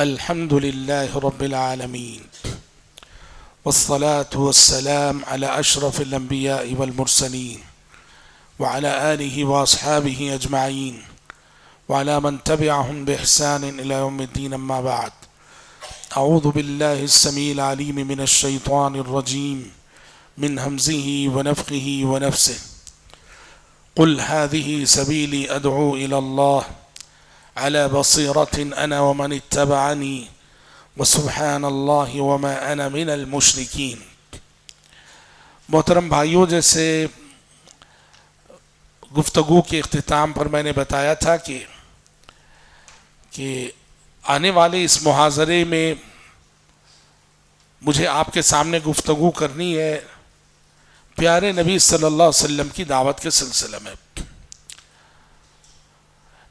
الحمد لله رب العالمين والصلاة والسلام على أشرف الأنبياء والمرسلين وعلى آله وأصحابه أجمعين وعلى من تبعهم بإحسان إلى يوم الدين. أما بعد، أعوذ بالله السميع العليم من الشيطان الرجيم من همزه ونفخه ونفسه. قل هذه سبيلي أدعو إلى الله على بصيرة أنا ومن اتبعني وسبحان الله وما أنا من المشركين. محترم بھائیوں، جیسے گفتگو کے اختتام پر میں نے بتایا تھا کہ آنے والے اس محاضرے میں مجھے آپ کے سامنے گفتگو کرنی ہے پیارے نبی صلی اللہ علیہ وسلم کی دعوت کے سلسلے میں.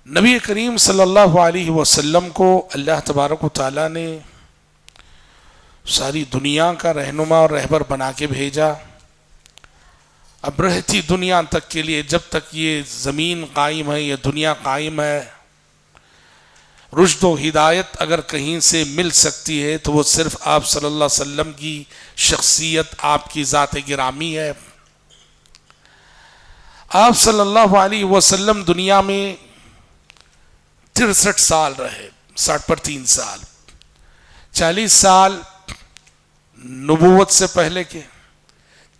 نبی کریم صلی اللہ علیہ وسلم کو اللہ تبارک و تعالیٰ نے ساری دنیا کا رہنما اور رہبر بنا کے بھیجا. اب رہتی دنیا تک کے لیے، جب تک یہ زمین قائم ہے، یہ دنیا قائم ہے، رشد و ہدایت اگر کہیں سے مل سکتی ہے تو وہ صرف آپ صلی اللہ علیہ وسلم کی شخصیت، آپ کی ذات گرامی ہے. آپ صلی اللہ علیہ وسلم دنیا میں 63 سال رہے، 60 پر 3 سال، 40 سال نبوت سے پہلے کے،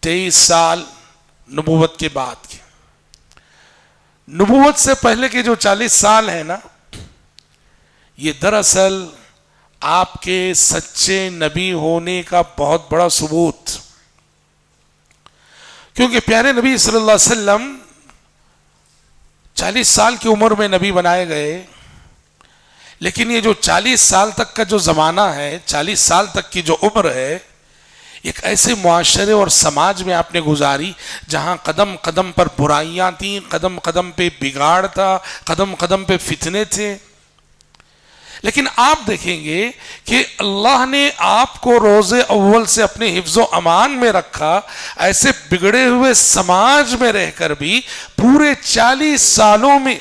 23 سال نبوت کے بعد کے. نبوت سے پہلے کے جو 40 سال ہیں نا، یہ دراصل آپ کے سچے نبی ہونے کا بہت بڑا ثبوت، کیونکہ پیارے نبی صلی اللہ علیہ وسلم 40 سال کی عمر میں نبی بنائے گئے، لیکن یہ جو 40 سال تک کا جو زمانہ ہے، 40 سال تک کی جو عمر ہے، ایک ایسے معاشرے اور سماج میں آپ نے گزاری جہاں قدم قدم پر برائیاں تھیں، قدم قدم پہ بگاڑ تھا، قدم قدم پہ فتنے تھے. لیکن آپ دیکھیں گے کہ اللہ نے آپ کو روز اول سے اپنے حفظ و امان میں رکھا. ایسے بگڑے ہوئے سماج میں رہ کر بھی پورے 40 سالوں میں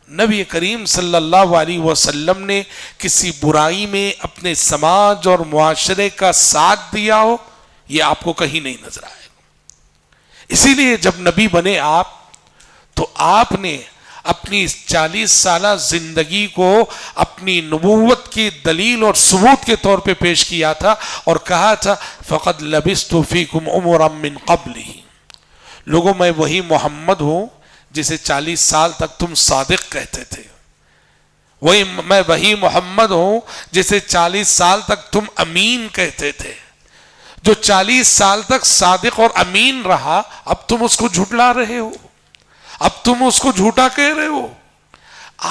نبی کریم صلی اللہ علیہ وسلم نے کسی برائی میں اپنے سماج اور معاشرے کا ساتھ دیا ہو، یہ آپ کو کہیں نہیں نظر آئے گا. اسی لیے جب نبی بنے آپ، تو آپ نے اپنی اس 40 سالہ زندگی کو اپنی نبوت کی دلیل اور ثبوت کے طور پہ پیش کیا تھا اور کہا تھا فَقَدْ لَبِثْتُ فِيكُمْ عُمُرًا مِّن قَبْلِهِ. لوگوں، میں وہی محمد ہوں جسے 40 سال تک تم صادق کہتے تھے. میں وہی محمد ہوں جسے 40 سال تک تم امین کہتے تھے. جو 40 سال تک صادق اور امین رہا، اب تم اس کو جھٹلا رہے ہو، اب تم اس کو جھوٹا کہہ رہے ہو.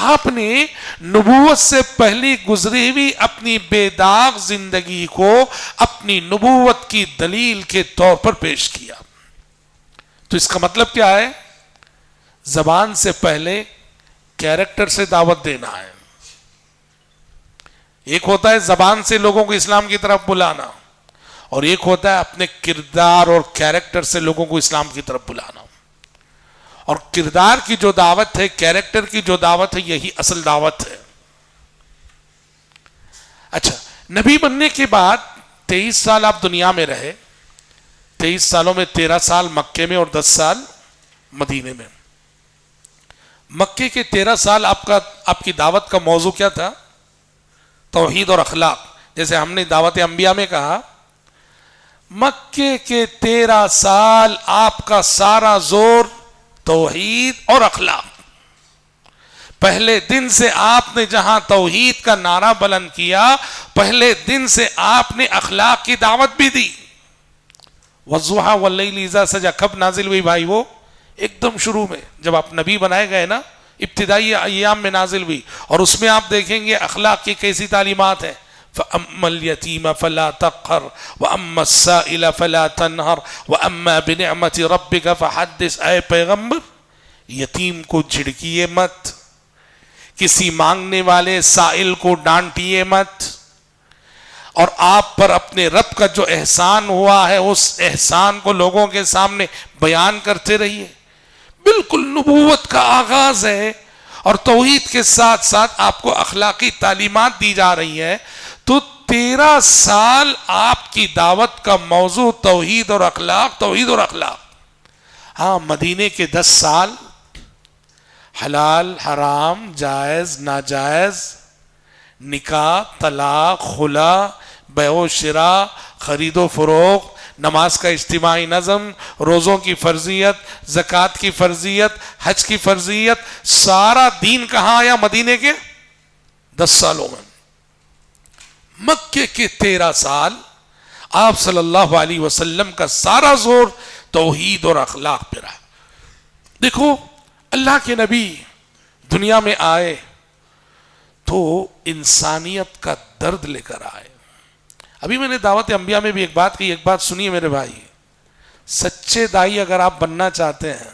آپ نے نبوت سے پہلی گزری ہوئی اپنی بے داغ زندگی کو اپنی نبوت کی دلیل کے طور پر پیش کیا. تو اس کا مطلب کیا ہے؟ زبان سے پہلے کیریکٹر سے دعوت دینا ہے. ایک ہوتا ہے زبان سے لوگوں کو اسلام کی طرف بلانا، اور ایک ہوتا ہے اپنے کردار اور کیریکٹر سے لوگوں کو اسلام کی طرف بلانا. اور کردار کی جو دعوت ہے، کیریکٹر کی جو دعوت ہے، یہی اصل دعوت ہے. اچھا، نبی بننے کے بعد 23 سال آپ دنیا میں رہے. 23 سالوں میں 13 سال مکے میں اور 10 سال مدینے میں. مکے کے 13 سال آپ کی دعوت کا موضوع کیا تھا؟ توحید اور اخلاق. جیسے ہم نے دعوت انبیاء میں کہا، مکے کے 13 سال آپ کا سارا زور توحید اور اخلاق. پہلے دن سے آپ نے جہاں توحید کا نعرہ بلند کیا، پہلے دن سے آپ نے اخلاق کی دعوت بھی دی. وَالضُّحَىٰ وَاللَّيْلِ إِذَا سَجَىٰ کب نازل ہوئی بھائی؟ وہ ایک دم شروع میں جب آپ نبی بنائے گئے نا، ابتدائی ایام میں نازل ہوئی. اور اس میں آپ دیکھیں گے اخلاق کی کیسی تعلیمات ہیں. فَأَمَّا الْيَتِيمَ فَلَا تَقْهَرْ وَأَمَّا السَّائِلَ فَلَا تَنْهَرْ وَأَمَّا بِنِعْمَةِ رَبِّكَ فَحَدِّثْ. اے پیغمبر، یتیم کو جھڑکیے مت، کسی مانگنے والے سائل کو ڈانٹیے مت، اور آپ پر اپنے رب کا جو احسان ہوا ہے اس احسان کو لوگوں کے سامنے بیان کرتے رہیے. بالکل نبوت کا آغاز ہے اور توحید کے ساتھ ساتھ آپ کو اخلاقی تعلیمات دی جا رہی ہیں، تو 13 سال آپ کی دعوت کا موضوع توحید اور اخلاق، توحید اور اخلاق. ہاں، مدینے کے 10 سال حلال حرام، جائز ناجائز، نکاح طلاق خلا، بیع و شراء، خرید و فروخت، نماز کا اجتماعی نظم، روزوں کی فرضیت، زکوٰۃ کی فرضیت، حج کی فرضیت، سارا دین کہاں آیا؟ مدینے کے 10 سالوں میں. مکے کے 13 سال آپ صلی اللہ علیہ وسلم کا سارا زور توحید اور اخلاق پہ رہا. دیکھو، اللہ کے نبی دنیا میں آئے تو انسانیت کا درد لے کر آئے. ابھی میں نے دعوت انبیاء میں بھی ایک بات کی، ایک بات سنیے میرے بھائی. سچے دائی اگر آپ بننا چاہتے ہیں،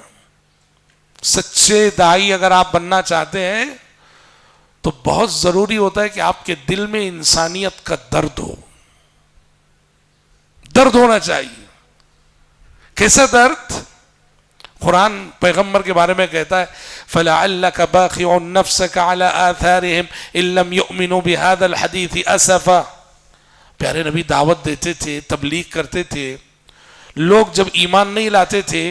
سچے دائی اگر آپ بننا چاہتے ہیں تو بہت ضروری ہوتا ہے کہ آپ کے دل میں انسانیت کا درد ہو. درد ہونا چاہیے. کیسا درد؟ قرآن پیغمبر کے بارے میں کہتا ہے فَلَعَلَّكَ بَاخِعٌ نَفْسَكَ عَلَىٰ آثَارِهِمْ إِن لَّمْ يُؤْمِنُوا بِهَذَا الْحَدِيثِ أَسَفًا. پیارے نبی دعوت دیتے تھے، تبلیغ کرتے تھے، لوگ جب ایمان نہیں لاتے تھے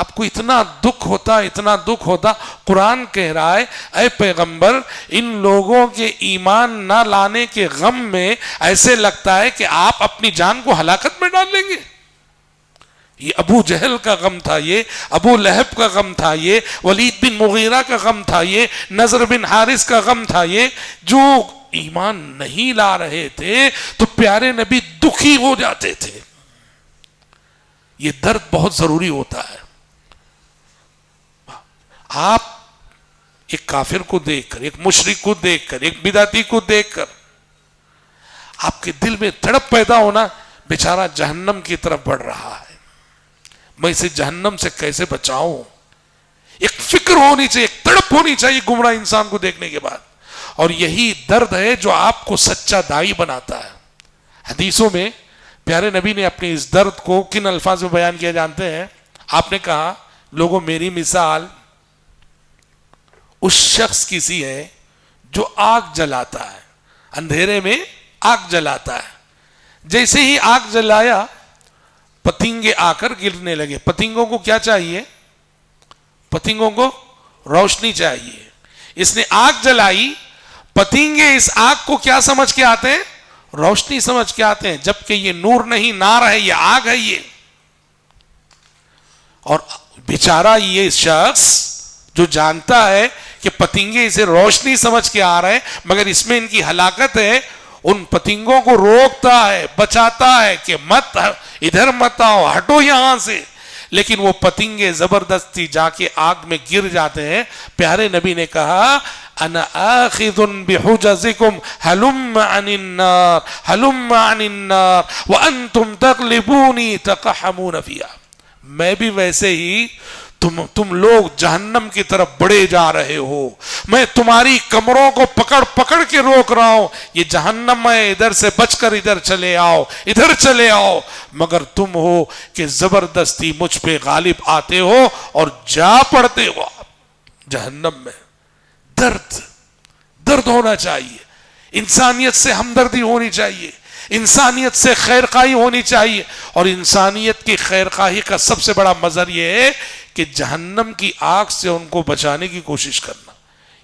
آپ کو اتنا دکھ ہوتا، اتنا دکھ ہوتا. قرآن کہہ رہا ہے اے پیغمبر، ان لوگوں کے ایمان نہ لانے کے غم میں ایسے لگتا ہے کہ آپ اپنی جان کو ہلاکت میں ڈال لیں گے. یہ ابو جہل کا غم تھا، یہ ابو لہب کا غم تھا، یہ ولید بن مغیرہ کا غم تھا، یہ نضر بن حارث کا غم تھا. یہ جو ایمان نہیں لا رہے تھے تو پیارے نبی دکھی ہو جاتے تھے. یہ درد بہت ضروری ہوتا ہے. آپ ایک کافر کو دیکھ کر، ایک مشرک کو دیکھ کر، ایک بدعتی کو دیکھ کر آپ کے دل میں تڑپ پیدا ہونا، بیچارہ جہنم کی طرف بڑھ رہا ہے، میں اسے جہنم سے کیسے بچاؤں. ایک فکر ہونی چاہیے، ایک تڑپ ہونی چاہیے گمراہ انسان کو دیکھنے کے بعد. اور یہی درد ہے جو آپ کو سچا دائی بناتا ہے. حدیثوں میں پیارے نبی نے اپنے اس درد کو کن الفاظ میں بیان کیا جانتے ہیں؟ آپ نے کہا لوگوں میری مثال اس شخص کی سی ہے جو آگ جلاتا ہے، اندھیرے میں آگ جلاتا ہے. جیسے ہی آگ جلایا پتنگے آ کر گرنے لگے. پتنگوں کو کیا چاہیے؟ پتنگوں کو روشنی چاہیے. اس نے آگ جلائی، پتنگے اس آگ کو کیا سمجھ کے آتے ہیں؟ روشنی سمجھ کے آتے ہیں، جبکہ یہ نور نہیں، نار ہے، یہ آگ ہے. یہ اور بیچارہ یہ شخص جو جانتا ہے کہ پتنگے اسے روشنی سمجھ کے آ رہے ہیں مگر اس میں ان کی ہلاکت ہے، ان پتنگوں کو روکتا ہے، بچاتا ہے کہ مت ادھر مت آؤ، ہٹو یہاں سے. لیکن وہ پتنگے زبردستی جا کے آگ میں گر جاتے ہیں. پیارے نبی نے کہا انا آخذ بحجزکم ہلم عن النار ہلم عن النار وانتم تغلبونی تقحمون فیہا. میں بھی ویسے ہی تم لوگ جہنم کی طرف بڑھے جا رہے ہو، میں تمہاری کمروں کو پکڑ پکڑ کے روک رہا ہوں، یہ جہنم ہے، ادھر سے بچ کر ادھر چلے آؤ، ادھر چلے آؤ. مگر تم ہو کہ زبردستی مجھ پہ غالب آتے ہو اور جا پڑتے ہو جہنم میں. درد ہونا چاہیے. انسانیت سے ہمدردی ہونی چاہیے، انسانیت سے خیرخواہی ہونی چاہیے. اور انسانیت کی خیرخواہی کا سب سے بڑا مظہر یہ ہے کہ جہنم کی آگ سے ان کو بچانے کی کوشش کرنا.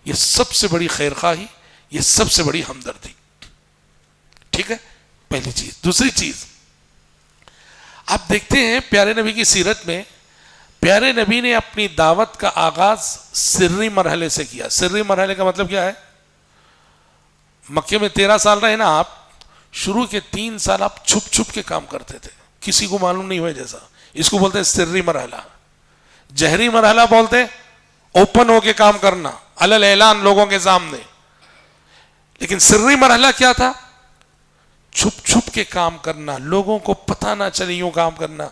یہ سب سے بڑی خیرخواہی، یہ سب سے بڑی ہمدردی. ٹھیک ہے، پہلی چیز. دوسری چیز آپ دیکھتے ہیں پیارے نبی کی سیرت میں، پیارے نبی نے اپنی دعوت کا آغاز سری مرحلے سے کیا. سری مرحلے کا مطلب کیا ہے؟ مکے میں 13 سال رہے نا آپ، شروع کے 3 سال آپ چھپ چھپ کے کام کرتے تھے، کسی کو معلوم نہیں ہوئے جیسا. اس کو بولتے ہیں سری مرحلہ. جہری مرحلہ بولتے اوپن ہو کے کام کرنا، علل اعلان لوگوں کے سامنے. لیکن سری مرحلہ کیا تھا؟ چھپ چھپ کے کام کرنا، لوگوں کو پتہ نہ چلے یوں کام کرنا.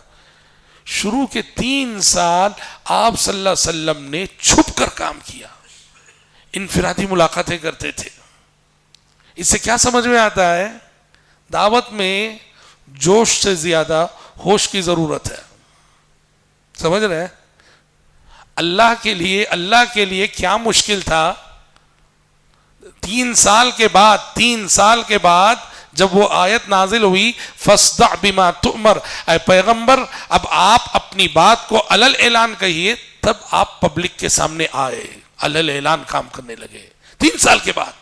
شروع کے 3 سال آپ صلی اللہ علیہ وسلم نے چھپ کر کام کیا، انفرادی ملاقاتیں کرتے تھے. اس سے کیا سمجھ میں آتا ہے؟ دعوت میں جوش سے زیادہ ہوش کی ضرورت ہے. سمجھ رہے ہیں؟ اللہ کے لیے کیا مشکل تھا؟ 3 سال کے بعد جب وہ آیت نازل ہوئی فاصدع بما تؤمر، اے پیغمبر اب آپ اپنی بات کو علل اعلان کہیے، تب آپ پبلک کے سامنے آئے، علل اعلان کام کرنے لگے۔ 3 سال کے بعد،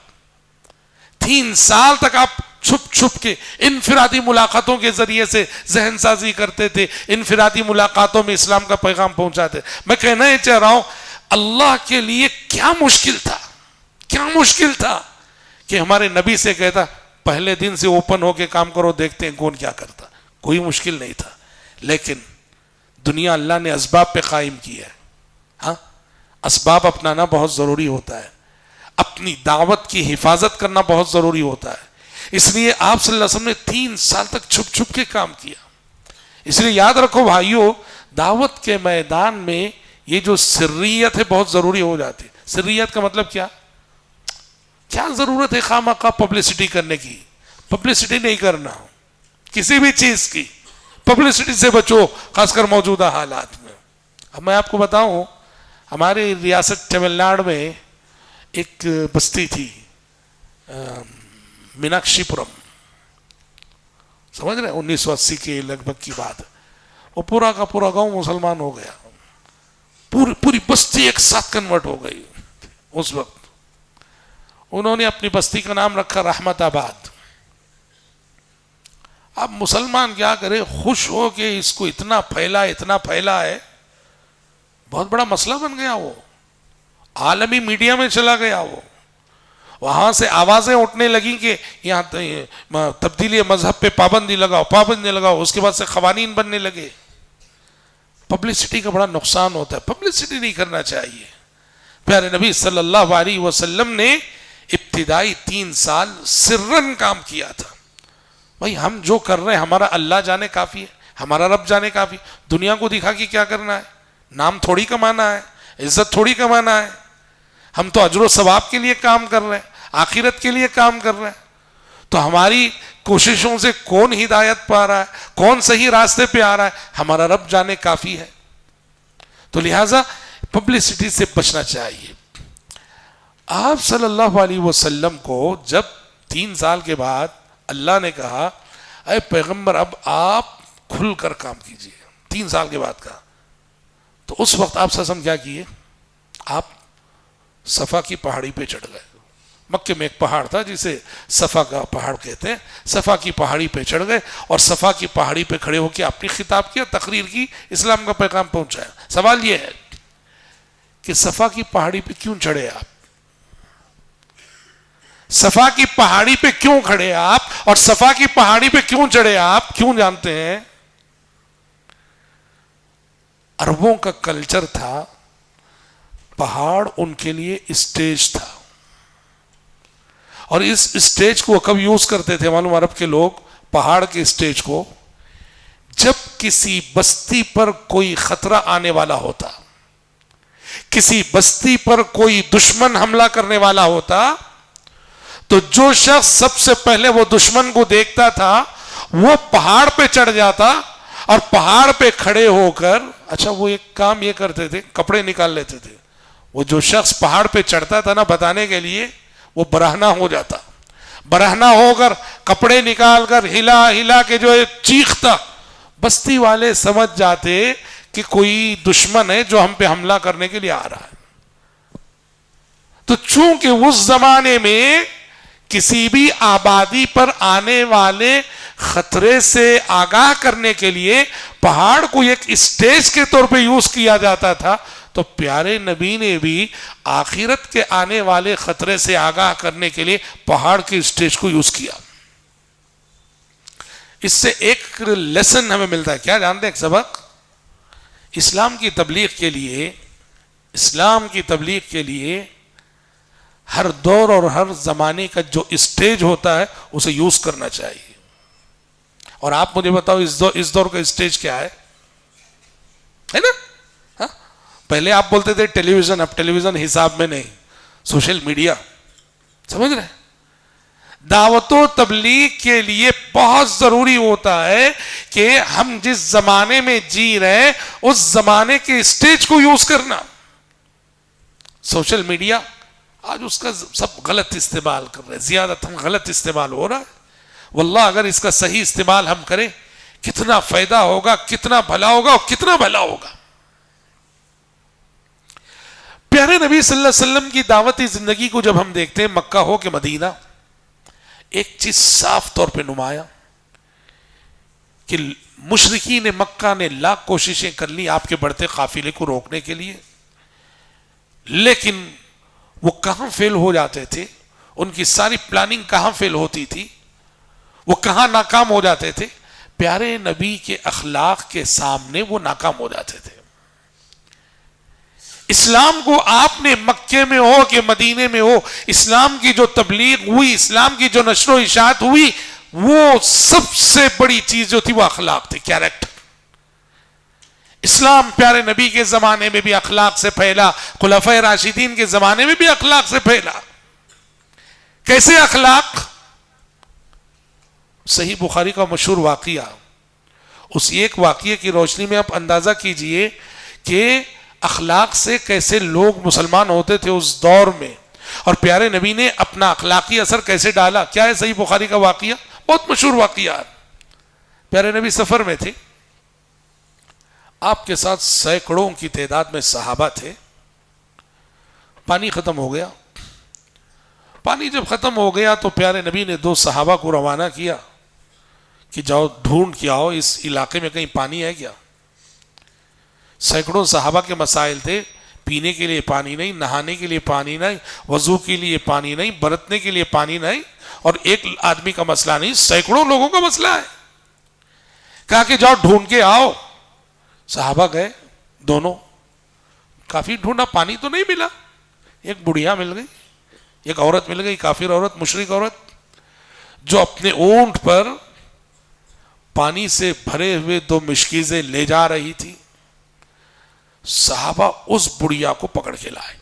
3 سال تک آپ چھپ کے انفرادی ملاقاتوں کے ذریعے سے ذہن سازی کرتے تھے، انفرادی ملاقاتوں میں اسلام کا پیغام پہنچاتے۔ میں کہنا یہ چاہ رہا ہوں، اللہ کے لیے کیا مشکل تھا کہ ہمارے نبی سے کہتا پہلے دن سے اوپن ہو کے کام کرو، دیکھتے ہیں کون کیا کرتا۔ کوئی مشکل نہیں تھا، لیکن دنیا اللہ نے اسباب پہ قائم کی ہے۔ ہاں، اسباب اپنانا بہت ضروری ہوتا ہے، اپنی دعوت کی حفاظت کرنا بہت ضروری ہوتا ہے۔ اس لیے آپ صلی اللہ علیہ وسلم نے 3 سال تک چھپ کے کام کیا۔ اس لیے یاد رکھو بھائیو، دعوت کے میدان میں یہ جو سریت ہے بہت ضروری ہو جاتی ہے۔ سریت کا مطلب کیا ضرورت ہے خواہ پبلسٹی کرنے کی؟ پبلسٹی نہیں کرنا، کسی بھی چیز کی پبلسٹی سے بچو، خاص کر موجودہ حالات میں۔ اب میں آپ کو بتاؤں، ہماری ریاست تمل ناڈو میں ایک بستی تھی میناکشی پورم، سمجھ رہے؟ 1980 کے لگ بھگ کی بات ہے۔ وہ پورا کا پورا گاؤں مسلمان ہو گیا، پوری بستی ایک ساتھ کنورٹ ہو گئی۔ اس وقت انہوں نے اپنی بستی کا نام رکھا رحمت آباد۔ اب مسلمان کیا کرے، خوش ہو کہ اس کو اتنا پھیلا ہے، بہت بڑا مسئلہ بن گیا۔ وہ عالمی میڈیا میں چلا گیا، وہ وہاں سے آوازیں اٹھنے لگیں کہ یہاں تبدیلی مذہب پہ پابندی لگاؤ، اس کے بعد سے قوانین بننے لگے۔ پبلسٹی کا بڑا نقصان ہوتا ہے، پبلسٹی نہیں کرنا چاہیے۔ پیارے نبی صلی اللہ علیہ وسلم نے ابتدائی 3 سال سرن کام کیا تھا۔ بھائی ہم جو کر رہے ہیں ہمارا اللہ جانے کافی ہے، ہمارا رب جانے کافی۔ دنیا کو دکھا کے کیا کرنا ہے؟ نام تھوڑی کمانا ہے، عزت تھوڑی کمانا ہے۔ ہم تو اجر و ثواب کے لیے کام کر رہے ہیں، آخرت کے لیے کام کر رہے ہیں۔ تو ہماری کوششوں سے کون ہدایت پا رہا ہے، کون صحیح راستے پہ آ رہا ہے، ہمارا رب جانے کافی ہے۔ تو لہٰذا پبلسٹی سے بچنا چاہیے۔ آپ صلی اللہ علیہ وسلم کو جب 3 سال کے بعد اللہ نے کہا اے پیغمبر اب آپ کھل کر کام کیجئے، 3 سال کے بعد کہا، تو اس وقت آپ صلی اللہ علیہ وسلم کیا کیے؟ آپ صفا کی پہاڑی پہ چڑھ گئے۔ مکے میں ایک پہاڑ تھا جسے صفا کا پہاڑ کہتے ہیں، صفا کی پہاڑی پہ چڑھ گئے اور صفا کی پہاڑی پہ کھڑے ہو کے اپنی خطاب کیا، تقریر کی، اسلام کا پیغام پہنچایا۔ سوال یہ ہے کہ صفا کی پہاڑی پہ کیوں چڑھے آپ؟ صفا کی پہاڑی پہ کیوں کھڑے آپ اور صفا کی پہاڑی پہ کیوں چڑھے آپ؟ کیوں جانتے ہیں؟ عربوں کا کلچر تھا، پہاڑ ان کے لیے اسٹیج تھا، اور اس اسٹیج کو کب یوز کرتے تھے معلوم؟ عرب کے لوگ پہاڑ کے اسٹیج کو جب کسی بستی پر کوئی خطرہ آنے والا ہوتا، کسی بستی پر کوئی دشمن حملہ کرنے والا ہوتا، تو جو شخص سب سے پہلے وہ دشمن کو دیکھتا تھا وہ پہاڑ پہ چڑھ جاتا اور پہاڑ پہ کھڑے ہو کر، اچھا وہ ایک کام یہ کرتے تھے، کپڑے نکال لیتے تھے۔ وہ جو شخص پہاڑ پہ چڑھتا تھا نا بتانے کے لیے، وہ برہنہ ہو جاتا، برہنہ ہو کر کپڑے نکال کر ہلا کے جو چیختا، بستی والے سمجھ جاتے کہ کوئی دشمن ہے جو ہم پہ حملہ کرنے کے لیے آ رہا ہے۔ تو چونکہ اس زمانے میں کسی بھی آبادی پر آنے والے خطرے سے آگاہ کرنے کے لیے پہاڑ کو ایک اسٹیج کے طور پہ یوز کیا جاتا تھا، تو پیارے نبی نے بھی آخرت کے آنے والے خطرے سے آگاہ کرنے کے لیے پہاڑ کے اسٹیج کو یوز کیا۔ اس سے ایک لیسن ہمیں ملتا ہے، کیا جانتے ہیں؟ ایک سبق، اسلام کی تبلیغ کے لیے ہر دور اور ہر زمانے کا جو اسٹیج ہوتا ہے اسے یوز کرنا چاہیے۔ اور آپ مجھے بتاؤ اس دور کا اسٹیج کیا ہے نا؟ ہاں؟ پہلے آپ بولتے تھے ٹیلی ویژن، اب ٹیلی ویژن حساب میں نہیں، سوشل میڈیا، سمجھ رہے؟ دعوت و تبلیغ کے لیے بہت ضروری ہوتا ہے کہ ہم جس زمانے میں جی رہے ہیں اس زمانے کے اسٹیج کو یوز کرنا۔ سوشل میڈیا آج اس کا سب غلط استعمال کر رہے ہیں، زیادہ غلط استعمال ہو رہا ہے۔ واللہ اگر اس کا صحیح استعمال ہم کریں کتنا فائدہ ہوگا، کتنا بھلا ہوگا اور کتنا بھلا ہوگا۔ پیارے نبی صلی اللہ علیہ وسلم کی دعوتی زندگی کو جب ہم دیکھتے ہیں، مکہ ہو کہ مدینہ، ایک چیز صاف طور پہ نمایاں کہ مشرکین مکہ نے لاکھ کوششیں کر لی آپ کے بڑھتے قافلے کو روکنے کے لیے، لیکن وہ کہاں فیل ہو جاتے تھے، ان کی ساری پلاننگ کہاں فیل ہوتی تھی، وہ کہاں ناکام ہو جاتے تھے؟ پیارے نبی کے اخلاق کے سامنے وہ ناکام ہو جاتے تھے۔ اسلام کو آپ نے مکے میں ہو کہ مدینے میں ہو، اسلام کی جو تبلیغ ہوئی، اسلام کی جو نشر و اشاعت ہوئی، وہ سب سے بڑی چیز جو تھی وہ اخلاق تھی، کیریکٹر۔ اسلام پیارے نبی کے زمانے میں بھی اخلاق سے پھیلا، خلفائے راشدین کے زمانے میں بھی اخلاق سے پھیلا۔ کیسے اخلاق؟ صحیح بخاری کا مشہور واقعہ، اس ایک واقعے کی روشنی میں آپ اندازہ کیجئے کہ اخلاق سے کیسے لوگ مسلمان ہوتے تھے اس دور میں، اور پیارے نبی نے اپنا اخلاقی اثر کیسے ڈالا۔ کیا ہے صحیح بخاری کا واقعہ؟ بہت مشہور واقعہ ہے۔ پیارے نبی سفر میں تھے، آپ کے ساتھ سینکڑوں کی تعداد میں صحابہ تھے، پانی ختم ہو گیا۔ پانی جب ختم ہو گیا تو پیارے نبی نے دو صحابہ کو روانہ کیا کہ جاؤ ڈھونڈ کے آؤ اس علاقے میں کہیں پانی ہے کیا۔ سینکڑوں صحابہ کے مسائل تھے، پینے کے لیے پانی نہیں، نہانے کے لیے پانی نہیں، وضو کے لیے پانی نہیں، برتنے کے لیے پانی نہیں، اور ایک آدمی کا مسئلہ نہیں، سینکڑوں لوگوں کا مسئلہ ہے۔ کہا کہ جاؤ ڈھونڈ کے آؤ۔ صحابہ گئے دونوں، کافی ڈھونڈا، پانی تو نہیں ملا۔ ایک بڑھیا مل گئی، ایک عورت مل گئی، کافر عورت، مشرک عورت، جو اپنے اونٹ پر پانی سے بھرے ہوئے دو مشکیزیں لے جا رہی تھی۔ صحابہ اس بڑھیا کو پکڑ کے لائے،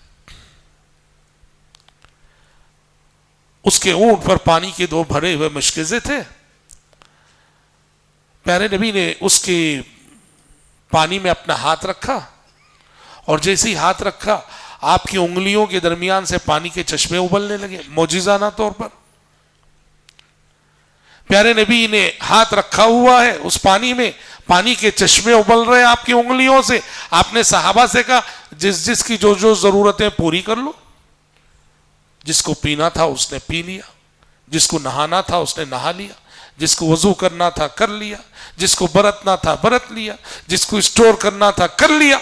اس کے اونٹ پر پانی کے دو بھرے ہوئے مشکیزیں تھے۔ پیارے نبی نے اس کے پانی میں اپنا ہاتھ رکھا، اور جیسے ہی ہاتھ رکھا آپ کی انگلیوں کے درمیان سے پانی کے چشمے ابلنے لگے، معجزانہ طور پر۔ پیارے نبی نے ہاتھ رکھا ہوا ہے اس پانی میں، پانی کے چشمے ابل رہے ہیں آپ کی انگلیوں سے۔ آپ نے صحابہ سے کہا جس کی جو جو ضرورتیں پوری کر لو۔ جس کو پینا تھا اس نے پی لیا، جس کو نہانا تھا اس نے نہا لیا، جس کو وضو کرنا تھا کر لیا، جس کو برتنا تھا برت لیا، جس کو اسٹور کرنا تھا کر لیا۔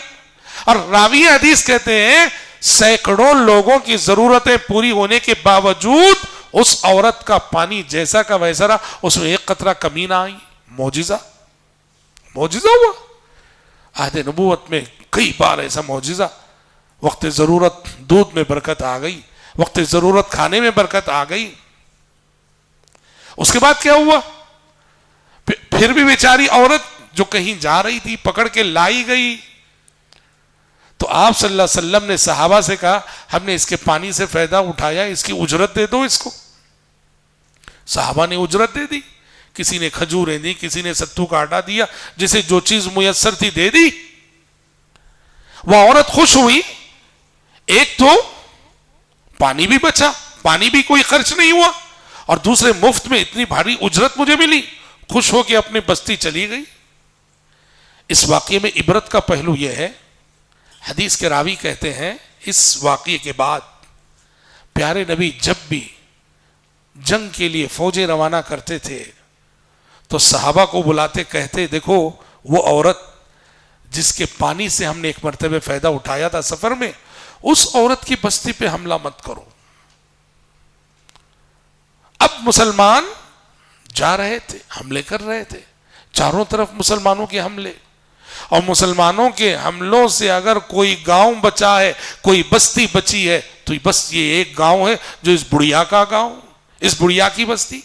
اور راوی حدیث کہتے ہیں سینکڑوں لوگوں کی ضرورتیں پوری ہونے کے باوجود اس عورت کا پانی جیسا کا ویسا رہا، اس میں ایک قطرہ کمی نہ آئی۔ معجزہ، معجزہ ہوا۔ عہد نبوت میں کئی بار ایسا معجزہ، وقت ضرورت دودھ میں برکت آ گئی، وقت ضرورت کھانے میں برکت آ گئی۔ اس کے بعد کیا ہوا؟ پھر بھی بیچاری عورت جو کہیں جا رہی تھی پکڑ کے لائی گئی، تو آپ صلی اللہ علیہ وسلم نے صحابہ سے کہا ہم نے اس کے پانی سے فائدہ اٹھایا، اس کی اجرت دے دو اس کو۔ صحابہ نے اجرت دے دی، کسی نے کھجوریں دی، کسی نے ستو کا آٹا دیا، جسے جو چیز میسر تھی دے دی۔ وہ عورت خوش ہوئی، ایک تو پانی بھی بچا، پانی بھی کوئی خرچ نہیں ہوا، اور دوسرے مفت میں اتنی بھاری اجرت مجھے ملی، خوش ہو کے اپنی بستی چلی گئی۔ اس واقعے میں عبرت کا پہلو یہ ہے، حدیث کے راوی کہتے ہیں اس واقعے کے بعد پیارے نبی جب بھی جنگ کے لیے فوجیں روانہ کرتے تھے تو صحابہ کو بلاتے، کہتے دیکھو وہ عورت جس کے پانی سے ہم نے ایک مرتبہ فائدہ اٹھایا تھا سفر میں، اس عورت کی بستی پہ حملہ مت کرو۔ اب مسلمان جا رہے تھے، حملے کر رہے تھے، چاروں طرف مسلمانوں کے حملے، اور مسلمانوں کے حملوں سے اگر کوئی گاؤں بچا ہے، کوئی بستی بچی ہے، تو بس یہ ایک گاؤں ہے جو اس بڑھیا کا گاؤں، اس بڑھیا کی بستی۔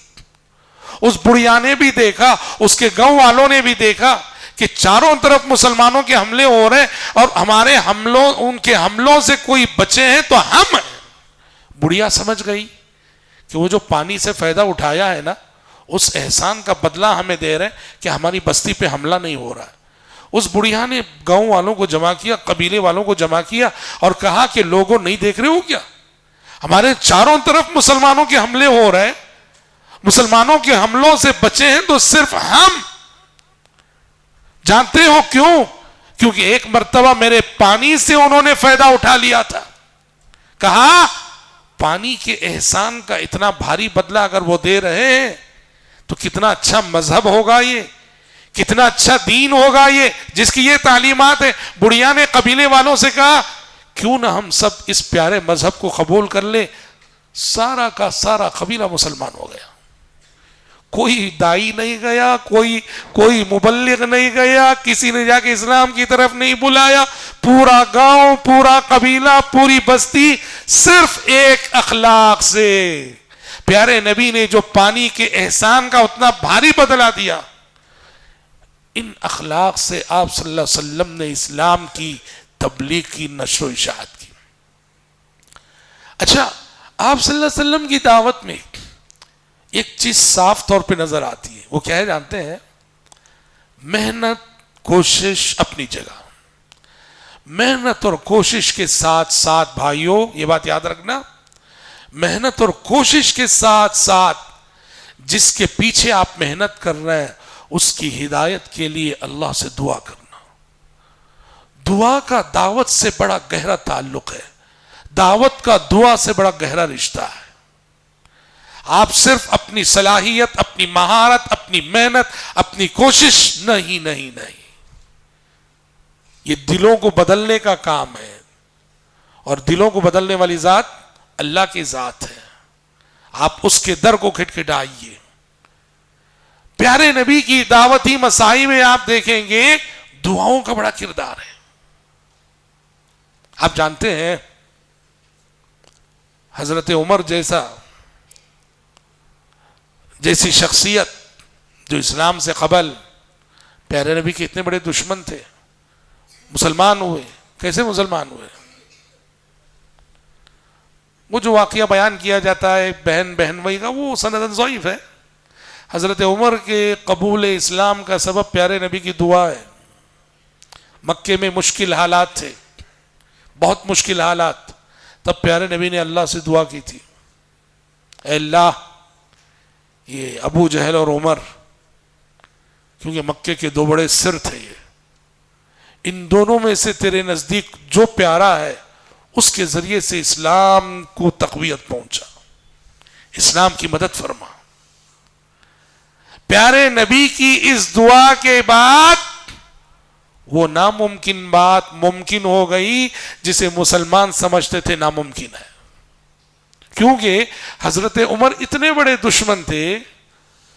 اس بڑھیا نے بھی دیکھا، اس کے گاؤں والوں نے بھی دیکھا کہ چاروں طرف مسلمانوں کے حملے ہو رہے ہیں، اور ہمارے حملوں، ان کے حملوں سے کوئی بچے ہیں تو ہم ہیں۔ بڑھیا سمجھ گئی کہ وہ جو پانی سے فائدہ اٹھایا ہے نا، اس احسان کا بدلہ ہمیں دے رہے ہیں کہ ہماری بستی پہ حملہ نہیں ہو رہا ہے۔ اس بڑھیا نے گاؤں والوں کو جمع کیا، قبیلے والوں کو جمع کیا اور کہا کہ لوگوں نہیں دیکھ رہے ہو کیا، ہمارے چاروں طرف مسلمانوں کے حملے ہو رہے ہیں، مسلمانوں کے حملوں سے بچے ہیں تو صرف ہم۔ جانتے ہو کیوں؟ کیونکہ ایک مرتبہ میرے پانی سے انہوں نے فائدہ اٹھا لیا تھا۔ کہا پانی کے احسان کا اتنا بھاری بدلہ اگر وہ دے رہے ہیں تو کتنا اچھا مذہب ہوگا، یہ کتنا اچھا دین ہوگا یہ جس کی یہ تعلیمات ہے۔ بڑھیا نے قبیلے والوں سے کہا کیوں نہ ہم سب اس پیارے مذہب کو قبول کر لیں۔ سارا کا سارا قبیلہ مسلمان ہو گیا، کوئی دائی نہیں گیا، کوئی مبلغ نہیں گیا، کسی نے جا کے اسلام کی طرف نہیں بلایا، پورا گاؤں، پورا قبیلہ، پوری بستی صرف ایک اخلاق سے، پیارے نبی نے جو پانی کے احسان کا اتنا بھاری بدلہ دیا، ان اخلاق سے آپ صلی اللہ علیہ وسلم نے اسلام کی تبلیغ کی، نشر و اشاعت کی۔ اچھا، آپ صلی اللہ علیہ وسلم کی دعوت میں ایک چیز صاف طور پہ نظر آتی ہے، وہ کیا ہے جانتے ہیں؟ محنت، کوشش اپنی جگہ، محنت اور کوشش کے ساتھ ساتھ بھائیوں یہ بات یاد رکھنا، محنت اور کوشش کے ساتھ ساتھ جس کے پیچھے آپ محنت کر رہے ہیں اس کی ہدایت کے لیے اللہ سے دعا کرنا۔ دعا کا دعوت سے بڑا گہرا تعلق ہے، دعوت کا دعا سے بڑا گہرا رشتہ ہے۔ آپ صرف اپنی صلاحیت، اپنی مہارت، اپنی محنت، اپنی کوشش نہیں، یہ دلوں کو بدلنے کا کام ہے، اور دلوں کو بدلنے والی ذات اللہ کی ذات ہے۔ آپ اس کے در کو کھٹکھٹائیے۔ پیارے نبی کی دعوتی مساعی میں آپ دیکھیں گے دعاؤں کا بڑا کردار ہے۔ آپ جانتے ہیں حضرت عمر جیسی شخصیت جو اسلام سے قبل پیارے نبی کے اتنے بڑے دشمن تھے، مسلمان ہوئے۔ کیسے مسلمان ہوئے؟ وہ جو واقعہ بیان کیا جاتا ہے بہن وہی کا، وہ سندن ضعیف ہے۔ حضرت عمر کے قبول اسلام کا سبب پیارے نبی کی دعا ہے۔ مکے میں مشکل حالات تھے، بہت مشکل حالات، تب پیارے نبی نے اللہ سے دعا کی تھی، اے اللہ یہ ابو جہل اور عمر، کیونکہ مکے کے دو بڑے سر تھے، یہ ان دونوں میں سے تیرے نزدیک جو پیارا ہے اس کے ذریعے سے اسلام کو تقویت پہنچا، اسلام کی مدد فرما۔ پیارے نبی کی اس دعا کے بعد وہ ناممکن بات ممکن ہو گئی جسے مسلمان سمجھتے تھے ناممکن ہے، کیونکہ حضرت عمر اتنے بڑے دشمن تھے،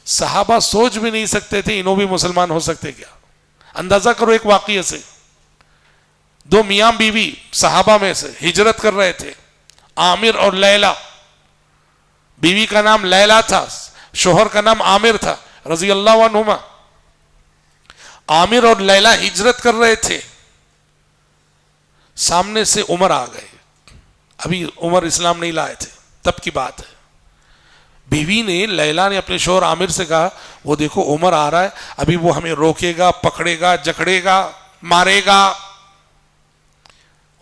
صحابہ سوچ بھی نہیں سکتے تھے انہوں بھی مسلمان ہو سکتے کیا۔ اندازہ کرو ایک واقعے سے، دو میاں بیوی صحابہ میں سے ہجرت کر رہے تھے، عامر اور لیلہ، بیوی کا نام لیلہ تھا، شوہر کا نام عامر تھا رضی اللہ عنہما۔ عامر اور لیلہ ہجرت کر رہے تھے، سامنے سے عمر آ گئے، ابھی عمر اسلام نہیں لائے تھے، تب کی بات ہے۔ بیوی نے، لیلہ نے اپنے شوہر عامر سے کہا وہ دیکھو عمر آ رہا ہے، ابھی وہ ہمیں روکے گا، پکڑے گا، جکڑے گا، مارے گا۔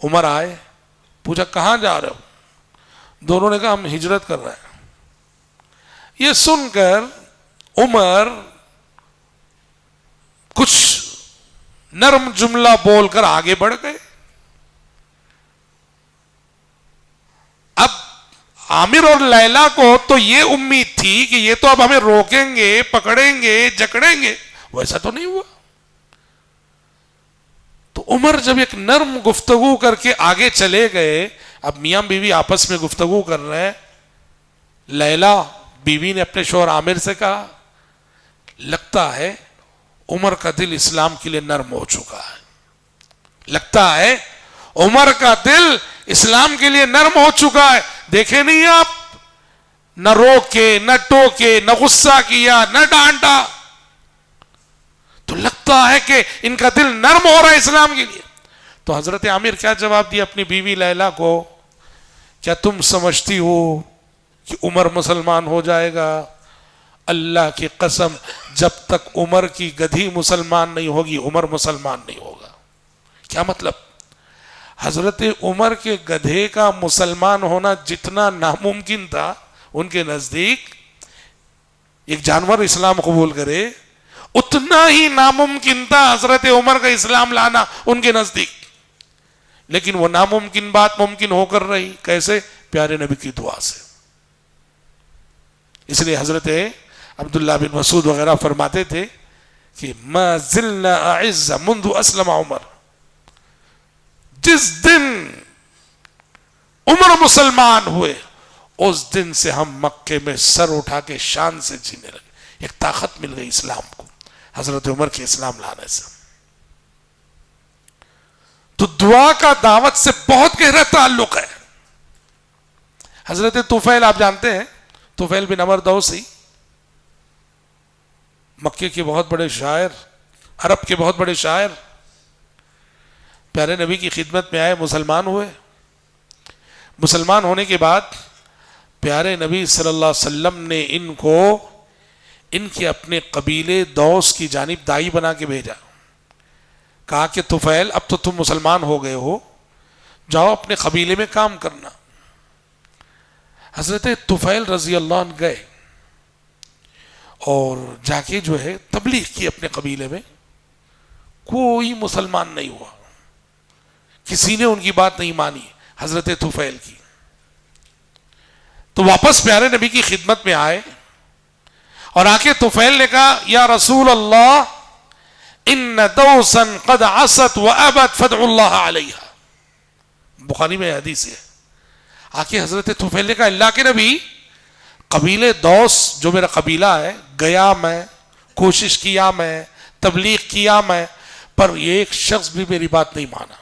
عمر آئے، پوچھا کہاں جا رہے ہو؟ دونوں نے کہا ہم ہجرت کر رہے ہیں۔ یہ سن کر عمر کچھ نرم جملہ بول کر آگے بڑھ گئے۔ اب عامر اور لیلہ کو تو یہ امید تھی کہ یہ تو اب ہمیں روکیں گے، پکڑیں گے، جکڑیں گے، ویسا تو نہیں ہوا۔ تو عمر جب ایک نرم گفتگو کر کے آگے چلے گئے، اب میاں بیوی آپس میں گفتگو کر رہے ہیں، لیلہ بیوی نے اپنے شوہر عامر سے کہا لگتا ہے عمر کا دل اسلام کے لیے نرم ہو چکا ہے، لگتا ہے عمر کا دل اسلام کے لیے نرم ہو چکا ہے۔ دیکھے نہیں آپ، نہ روکے، نہ ٹوکے، نہ غصہ کیا، نہ ڈانٹا، تو لگتا ہے کہ ان کا دل نرم ہو رہا ہے اسلام کے لیے۔ تو حضرت عامر کیا جواب دیا اپنی بیوی لیلہ کو؟ کیا تم سمجھتی ہو کہ عمر مسلمان ہو جائے گا؟ اللہ کی قسم جب تک عمر کی گدھی مسلمان نہیں ہوگی عمر مسلمان نہیں ہوگا. کیا مطلب؟ حضرت عمر کے گدھے کا مسلمان ہونا جتنا ناممکن تھا ان کے نزدیک ایک جانور اسلام قبول کرے اتنا ہی ناممکن تھا حضرت عمر کا اسلام لانا ان کے نزدیک. لیکن وہ ناممکن بات ممکن ہو کر رہی. کیسے؟ پیارے نبی کی دعا سے. اس لیے حضرت عبداللہ بن مسعود وغیرہ فرماتے تھے کہ ما زلنا اعز منذ اسلم عمر. جس دن عمر مسلمان ہوئے اس دن سے ہم مکے میں سر اٹھا کے شان سے جینے لگے. ایک طاقت مل گئی اسلام کو حضرت عمر کے اسلام لانے سے. تو دعا کا دعوت سے بہت گہرا تعلق ہے. حضرت طفیل آپ جانتے ہیں، طفیل بن عمر دوسی مکے کے بہت بڑے شاعر، عرب کے بہت بڑے شاعر، پیارے نبی کی خدمت میں آئے، مسلمان ہوئے. مسلمان ہونے کے بعد پیارے نبی صلی اللہ علیہ وسلم نے ان کو ان کے اپنے قبیلے دوس کی جانب دائی بنا کے بھیجا. کہا کہ طفیل اب تو تم مسلمان ہو گئے ہو، جاؤ اپنے قبیلے میں کام کرنا. حضرت طفیل رضی اللہ عنہ گئے اور جا کے جو ہے تبلیغ کی اپنے قبیلے میں. کوئی مسلمان نہیں ہوا، کسی نے ان کی بات نہیں مانی حضرت طفیل کی. تو واپس پیارے نبی کی خدمت میں آئے اور آ کے طفیل نے کہا یا رسول اللہ ان دوسا قد عصت وابت فادعوا اللہ علیہا. بخاری میں حدیث ہے. آ کے حضرت طفیل نے کہا اللہ کے نبی، قبیلے دوس جو میرا قبیلہ ہے، گیا میں، کوشش کیا میں، تبلیغ کیا میں، پر یہ ایک شخص بھی میری بات نہیں مانا.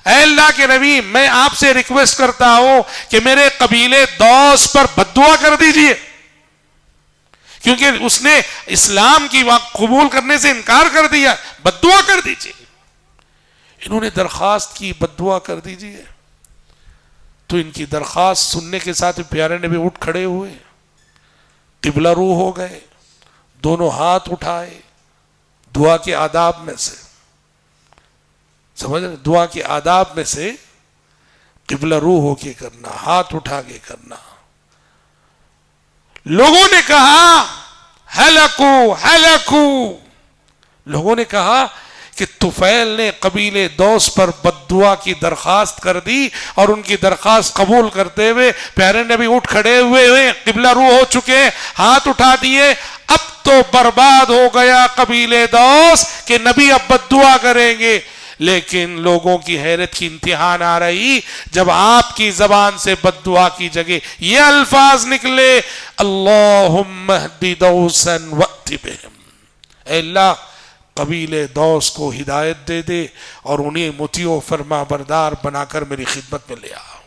اے اللہ کے نبی میں آپ سے ریکویسٹ کرتا ہوں کہ میرے قبیلے دوس پر بددعا کر دیجئے، کیونکہ اس نے اسلام کی قبول کرنے سے انکار کر دیا، بددعا کر دیجئے. انہوں نے درخواست کی بددعا کر دیجئے. تو ان کی درخواست سننے کے ساتھ پیارے نبی اٹھ کھڑے ہوئے، قبلہ رو ہو گئے، دونوں ہاتھ اٹھائے. دعا کے آداب میں سے سمجھ رہے، دعا کے آداب میں سے قبلہ رو ہو کے کرنا، ہاتھ اٹھا کے کرنا. لوگوں نے کہا ہلکو ہلکو، لوگوں نے کہا کہ طفیل نے قبیلے دوس پر بددعا کی درخواست کر دی اور ان کی درخواست قبول کرتے ہوئے پیارے نبی اٹھ کھڑے ہوئے، قبلہ رو ہو چکے، ہاتھ اٹھا دیے. اب تو برباد ہو گیا قبیلے دوس کہ نبی اب بددعا کریں گے. لیکن لوگوں کی حیرت کی انتہا نہ رہی جب آپ کی زبان سے بددعا کی جگہ یہ الفاظ نکلے اللہم اہدی دوسا وأت بہم. اے اللہ قبیلے دوس کو ہدایت دے دے اور انہیں مطیع و فرما بردار بنا کر میری خدمت میں لے آؤ.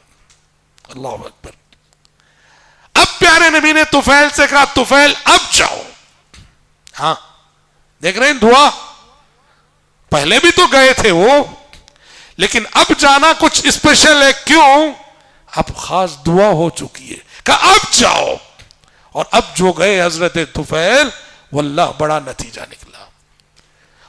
اللہ اکبر. اب پیارے نبی نے طفیل سے کہا طفیل اب جاؤ. ہاں دیکھ رہے ہیں دعا، پہلے بھی تو گئے تھے وہ، لیکن اب جانا کچھ اسپیشل ہے. کیوں؟ اب خاص دعا ہو چکی ہے. کہا اب جاؤ. اور اب جو گئے حضرت طفیل واللہ بڑا نتیجہ نکلا.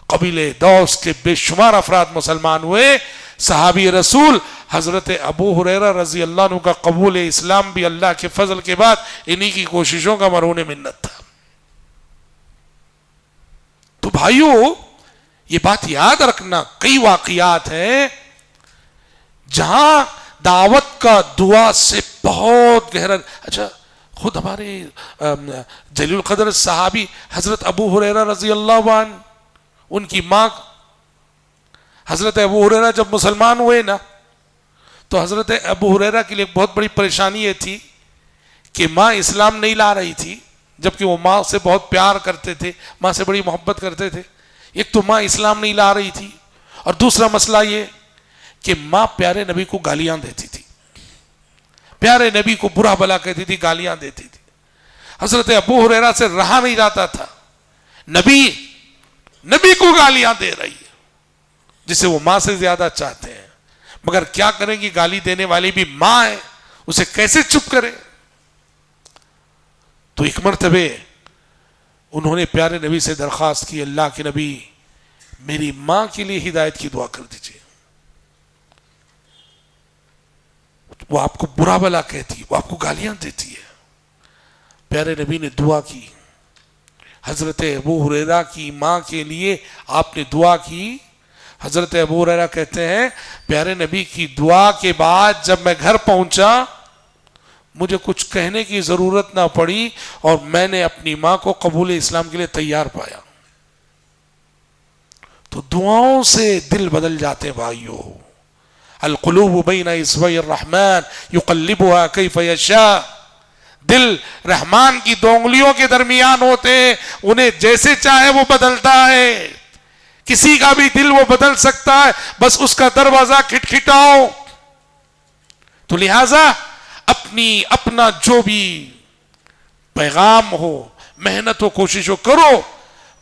قبیلے دوس کے بے شمار افراد مسلمان ہوئے. صحابی رسول حضرت ابو ہریرہ رضی اللہ عنہ کا قبول اسلام بھی اللہ کے فضل کے بعد انہی کی کوششوں کا مرہون منت تھا. تو بھائیو یہ بات یاد رکھنا، کئی واقعات ہیں جہاں دعوت کا دعا سے بہت گہرا. اچھا خود ہمارے جلیل القدر صحابی حضرت ابو ہریرہ رضی اللہ عنہ، ان کی ماں حضرت ابو ہریرہ جب مسلمان ہوئے نا تو حضرت ابو ہریرہ کے لیے بہت بڑی پریشانی یہ تھی کہ ماں اسلام نہیں لا رہی تھی، جبکہ وہ ماں سے بہت پیار کرتے تھے، ماں سے بڑی محبت کرتے تھے. ایک تو ماں اسلام نہیں لا رہی تھی، اور دوسرا مسئلہ یہ کہ ماں پیارے نبی کو گالیاں دیتی تھی، پیارے نبی کو برا بھلا کہتی تھی، گالیاں دیتی تھی. حضرت ابو ہریرہ سے رہا نہیں جاتا تھا، نبی کو گالیاں دے رہی ہے جسے وہ ماں سے زیادہ چاہتے ہیں، مگر کیا کریں گی، گالی دینے والی بھی ماں ہے، اسے کیسے چپ کرے. تو ایک مرتبہ انہوں نے پیارے نبی سے درخواست کی، اللہ کے نبی میری ماں کے لیے ہدایت کی دعا کر دیجیے، وہ آپ کو برا بلا کہتی، وہ آپ کو گالیاں دیتی ہے۔ پیارے نبی نے دعا کی، حضرت ابو ہریرہ کی ماں کے لیے آپ نے دعا کی۔ حضرت ابو ہریرہ کہتے ہیں پیارے نبی کی دعا کے بعد جب میں گھر پہنچا مجھے کچھ کہنے کی ضرورت نہ پڑی اور میں نے اپنی ماں کو قبول اسلام کے لیے تیار پایا۔ تو دعاؤں سے دل بدل جاتے ہیں بھائیو۔ القلوب بین اصبع الرحمن یقلبها کیف یشاء، دل رحمان کی دو انگلیوں کے درمیان ہوتے ہیں، انہیں جیسے چاہے وہ بدلتا ہے۔ کسی کا بھی دل وہ بدل سکتا ہے، بس اس کا دروازہ کھٹکھٹاؤ۔ تو لہذا اپنا جو بھی پیغام ہو، محنت و کوشش ہو کرو،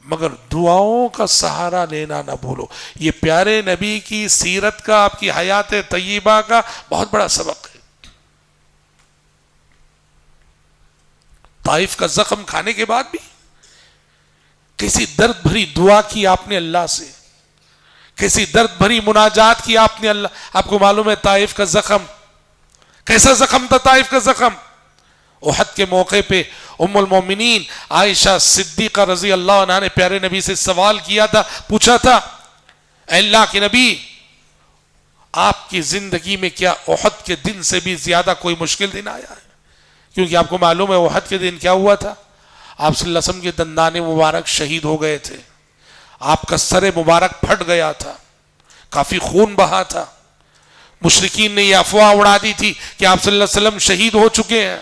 مگر دعاؤں کا سہارا لینا نہ بھولو۔ یہ پیارے نبی کی سیرت کا، آپ کی حیات طیبہ کا بہت بڑا سبق ہے۔ طائف کا زخم کھانے کے بعد بھی کیسی درد بھری دعا کی آپ نے اللہ سے، کیسی درد بھری مناجات کی آپ نے اللہ۔ آپ کو معلوم ہے طائف کا زخم کیسا زخم تھا؟ طائف کا زخم احد کے موقع پہ ام المومنین عائشہ صدیقہ رضی اللہ عنہ نے پیارے نبی سے سوال کیا تھا، پوچھا تھا اے اللہ کے نبی آپ کی زندگی میں کیا احد کے دن سے بھی زیادہ کوئی مشکل دن آیا ہے؟ کیونکہ آپ کو معلوم ہے احد کے دن کیا ہوا تھا، آپ صلی اللہ علیہ وسلم کے دندان مبارک شہید ہو گئے تھے، آپ کا سر مبارک پھٹ گیا تھا، کافی خون بہا تھا، مشرکین نے یہ افواہ اڑا دی تھی کہ آپ صلی اللہ علیہ وسلم شہید ہو چکے ہیں۔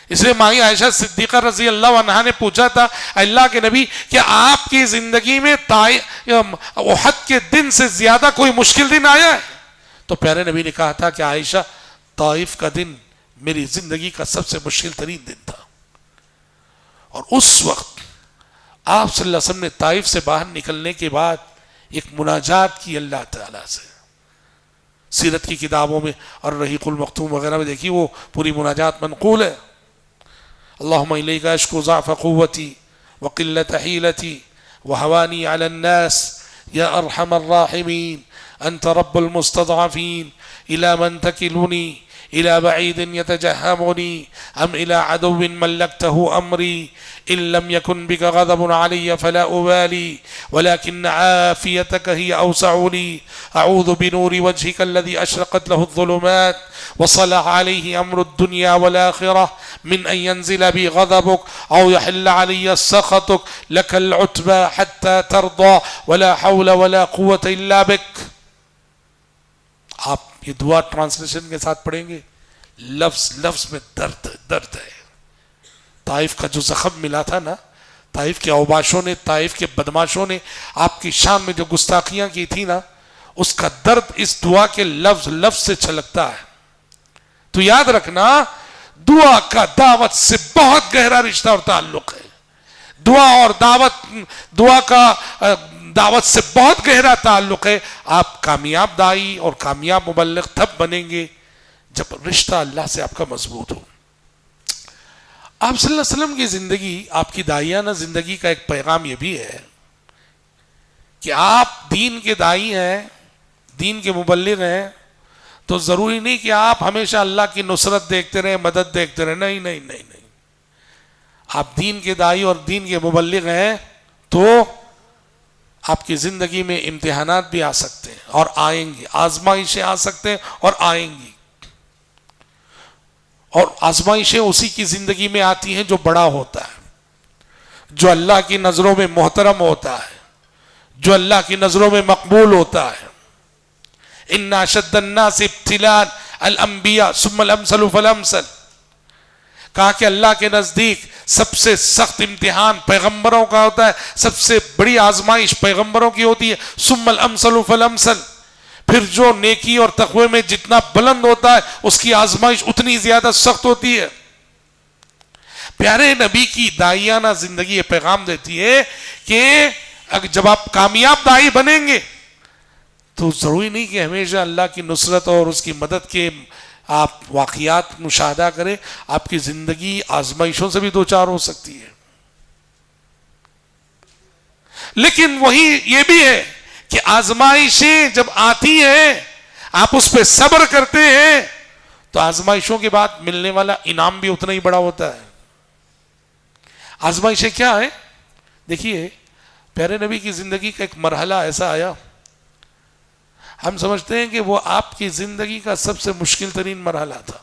اس لیے ماں عائشہ صدیقہ رضی اللہ عنہا نے پوچھا تھا اللہ کے نبی کیا آپ کی زندگی میں احد کے دن سے زیادہ کوئی مشکل دن آیا ہے؟ تو پیارے نبی نے کہا تھا کہ عائشہ طائف کا دن میری زندگی کا سب سے مشکل ترین دن تھا۔ اور اس وقت آپ صلی اللہ علیہ وسلم نے طائف سے باہر نکلنے کے بعد ایک مناجات کی اللہ تعالیٰ سے، سیرت کی کتابوں میں اور رحیق المختوم وغیرہ میں دیکھی وہ پوری مناجات منقول ہے۔ اللہم الیک اشکو ضعف قوتی وقلت حیلتی وہوانی علی الناس یا ارحم الراحمین انت رب المستضعفین الى من تکلونی إلى بعيد يتجهمني أم إلى عدو ملكته أمري إن لم يكن بك غضب علي فلا أبالي ولكن عافيتك هي أوسع لي أعوذ بنور وجهك الذي أشرقت له الظلمات وصلح عليه أمر الدنيا والآخرة من أن ينزل بي غضبك أو يحل علي سخطك لك العتبى حتى ترضى ولا حول ولا قوة إلا بك۔ آپ یہ دعا ٹرانسلیشن کے ساتھ پڑھیں گے، لفظ لفظ میں درد ہے۔ طائف کا جو زخم ملا تھا نا، طائف کے اوباشوں نے، طائف کے بدماشوں نے آپ کی شان میں جو گستاخیاں کی تھی نا، اس کا درد اس دعا کے لفظ لفظ سے چھلکتا ہے۔ تو یاد رکھنا دعا کا دعوت سے بہت گہرا رشتہ اور تعلق ہے۔ دعا اور دعا کا دعوت سے بہت گہرا تعلق ہے۔ آپ کامیاب داعی اور کامیاب مبلغ تب بنیں گے جب رشتہ اللہ سے آپ کا مضبوط ہو۔ آپ صلی اللہ علیہ وسلم کی زندگی، آپ کی داعیانہ زندگی کا ایک پیغام یہ بھی ہے کہ آپ دین کے داعی ہیں، دین کے مبلغ ہیں، تو ضروری نہیں کہ آپ ہمیشہ اللہ کی نصرت دیکھتے رہیں، مدد دیکھتے رہیں، نہیں نہیں نہیں نہیں۔ آپ دین کے داعی اور دین کے مبلغ ہیں تو آپ کی زندگی میں امتحانات بھی آ سکتے ہیں اور آئیں گے، آزمائشیں آ سکتے ہیں اور آئیں گی، اور آزمائشیں اسی کی زندگی میں آتی ہیں جو بڑا ہوتا ہے، جو اللہ کی نظروں میں محترم ہوتا ہے، جو اللہ کی نظروں میں مقبول ہوتا ہے۔ ان اشد الناس ابتلاء الانبیاء ثم الامثل فالامثل، کہا کہ اللہ کے نزدیک سب سے سخت امتحان پیغمبروں کا ہوتا ہے، سب سے بڑی آزمائش پیغمبروں کی ہوتی ہے، ثم الامثل فالامثل، پھر جو نیکی اور تقوی میں جتنا بلند ہوتا ہے اس کی آزمائش اتنی زیادہ سخت ہوتی ہے۔ پیارے نبی کی داعیانہ زندگی یہ پیغام دیتی ہے کہ جب آپ کامیاب داعی بنیں گے تو ضروری نہیں کہ ہمیشہ اللہ کی نصرت اور اس کی مدد کے آپ واقعات مشاہدہ کریں، آپ کی زندگی آزمائشوں سے بھی دوچار ہو سکتی ہے. لیکن وہی یہ بھی ہے کہ آزمائشیں جب آتی ہیں آپ اس پہ صبر کرتے ہیں تو آزمائشوں کے بعد ملنے والا انعام بھی اتنا ہی بڑا ہوتا ہے. آزمائشیں کیا ہیں؟ دیکھیے پیارے نبی کی زندگی کا ایک مرحلہ ایسا آیا، ہم سمجھتے ہیں کہ وہ آپ کی زندگی کا سب سے مشکل ترین مرحلہ تھا.